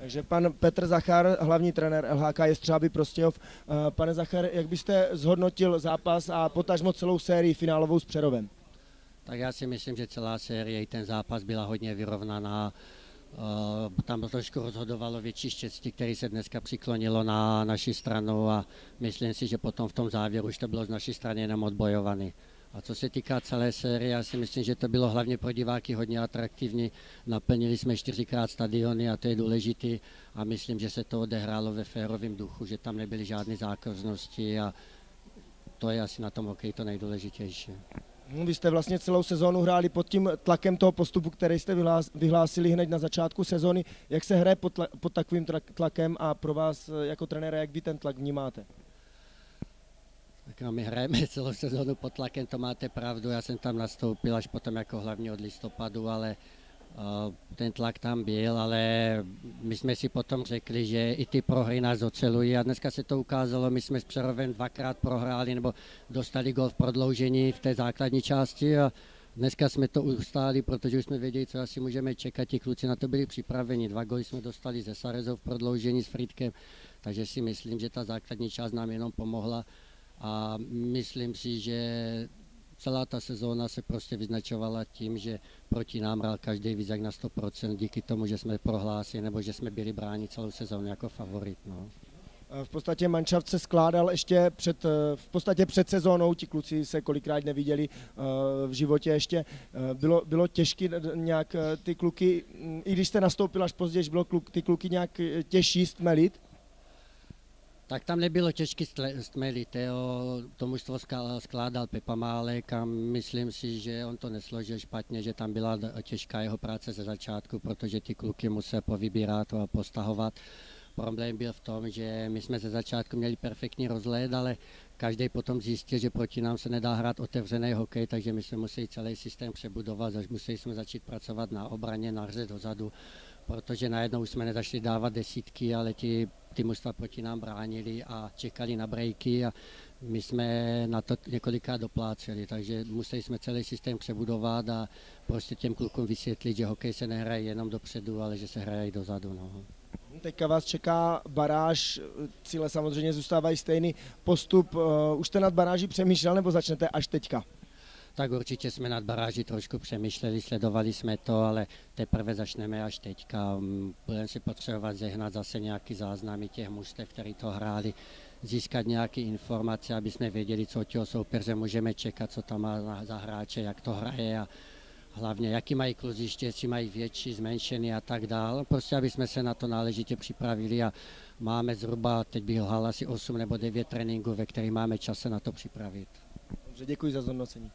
Takže pan Petr Zachar, hlavní trenér LHK Jestřáby Prostějov. Pane Zachar, jak byste zhodnotil zápas a potažmo celou sérii finálovou s Přerovem? Tak já si myslím, že celá série i ten zápas byla hodně vyrovnaná. Tam trošku rozhodovalo větší štěstí, který se dneska přiklonilo na naši stranu a myslím si, že potom v tom závěru už to bylo z naší strany jenom odbojovaný. A co se týká celé série, já si myslím, že to bylo hlavně pro diváky hodně atraktivní. Naplnili jsme 4krát stadiony a to je důležité. A myslím, že se to odehrálo ve férovém duchu, že tam nebyly žádné zákaznosti a to je asi na tom hokeji to nejdůležitější. Vy jste vlastně celou sezónu hráli pod tím tlakem toho postupu, který jste vyhlásili hned na začátku sezóny. Jak se hraje pod takovým tlakem a pro vás jako trenéra, jak vy ten tlak vnímáte? Tak no, my hrajeme celou sezónu pod tlakem, to máte pravdu, já jsem tam nastoupil až potom jako hlavně od listopadu, ale ten tlak tam byl, ale my jsme si potom řekli, že i ty prohry nás ocelují a dneska se to ukázalo, my jsme s Přerovem 2krát prohráli nebo dostali gol v prodloužení v té základní části a dneska jsme to ustáli, protože už jsme věděli, co asi můžeme čekat, ti kluci na to byli připraveni, 2 góly jsme dostali ze Sarezou v prodloužení s Frýdkem, takže si myslím, že ta základní část nám jenom pomohla a myslím si, že celá ta sezóna se prostě vyznačovala tím, že proti nám hrál každý víc jak na 100%, díky tomu, že jsme prohlásili nebo že jsme byli bráni celou sezónu jako favorit. No. V podstatě manšaft se skládal ještě před sezónou, ti kluci se kolikrát neviděli v životě ještě. Bylo těžké nějak ty kluky, i když jste nastoupil až později, bylo ty kluky nějak těžší stmelit? Tak tam nebylo těžké stmelit, to mužstvo skládal Pepa Málek a myslím si, že on to nesložil špatně, že tam byla těžká jeho práce ze začátku, protože ty kluky musel povybírat a postahovat. Problém byl v tom, že my jsme ze začátku měli perfektní rozhled, ale každý potom zjistil, že proti nám se nedá hrát otevřený hokej, takže my jsme museli celý systém přebudovat, museli jsme začít pracovat na obraně, na hře dozadu, protože najednou jsme nezačali dávat desítky, ale ty mužstva proti nám bránili a čekali na breaky a my jsme na to několikrát dopláceli, takže museli jsme celý systém přebudovat a prostě těm klukům vysvětlit, že hokej se nehraje jenom dopředu, ale že se hraje i dozadu. No. Teďka vás čeká baráž, cíle samozřejmě zůstávají stejný postup. Už jste nad baráží přemýšlel nebo začnete až teďka? Tak určitě jsme nad baráží trošku přemýšleli, sledovali jsme to, ale teprve začneme až teďka. Budeme si potřebovat zehnat zase nějaký záznamy těch mužstev, který to hráli, získat nějaké informace, aby jsme věděli, co od těho soupeře můžeme čekat, co tam má za hráče, jak to hraje a hlavně jaký mají kluziště, jestli mají větší, zmenšený a tak dál. Prostě aby jsme se na to náležitě připravili a máme zhruba, teď bych lhal asi 8 nebo 9 tréninků, ve kterých máme čas se na to připravit. Dobře, děkuji za zhodnocení.